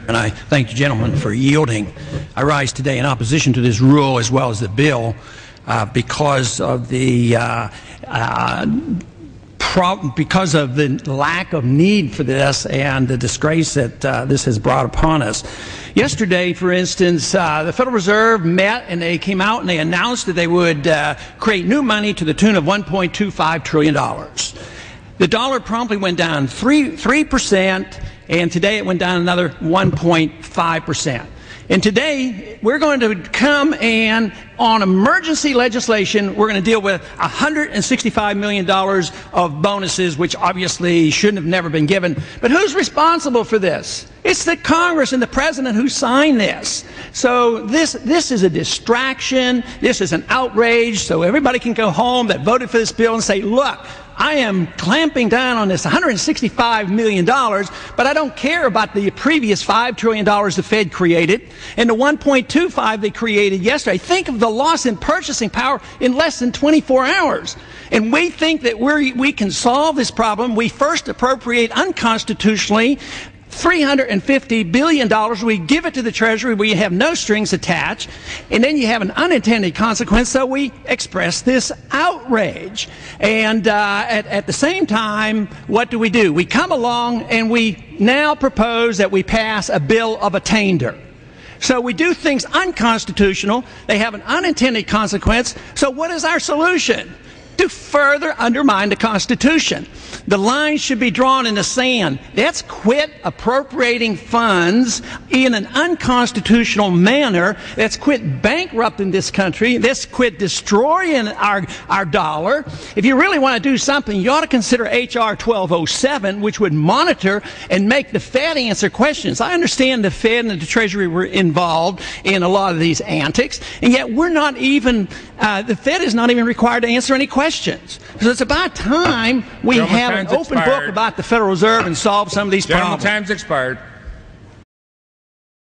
And I thank the gentleman for yielding. I rise today in opposition to this rule as well as the bill because of the lack of need for this and the disgrace that this has brought upon us. Yesterday, for instance, the Federal Reserve met and they came out and they announced that they would create new money to the tune of $1.25 trillion. The dollar promptly went down 3%, and today it went down another 1.5%. And today, we're going to come and, on emergency legislation, we're going to deal with $165 million of bonuses, which obviously shouldn't have never been given. But who's responsible for this? It's the Congress and the President who signed this. So this is a distraction. This is an outrage. So everybody can go home that voted for this bill and say, look, I am clamping down on this $165 million, but I don't care about the previous $5 trillion the Fed created and the $1.25 they created yesterday. Think of the loss in purchasing power in less than 24 hours. And we think that we can solve this problem. We first appropriate unconstitutionally $350 billion. We give it to the Treasury. We have no strings attached. And then you have an unintended consequence, so we express this outrage. And at the same time, what do? We come along and we now propose that we pass a bill of attainder. So we do things unconstitutional. They have an unintended consequence. So what is our solution? To further undermine the Constitution. The line should be drawn in the sand. Let's quit appropriating funds in an unconstitutional manner. Let's quit bankrupting this country. Let's quit destroying our dollar. If you really want to do something, you ought to consider H.R. 1207, which would monitor and make the Fed answer questions. I understand the Fed and the Treasury were involved in a lot of these antics, and yet we're not even, the Fed is not even required to answer any questions. So it's about time we have an open book about the Federal Reserve and solve some of these problems. Time's expired.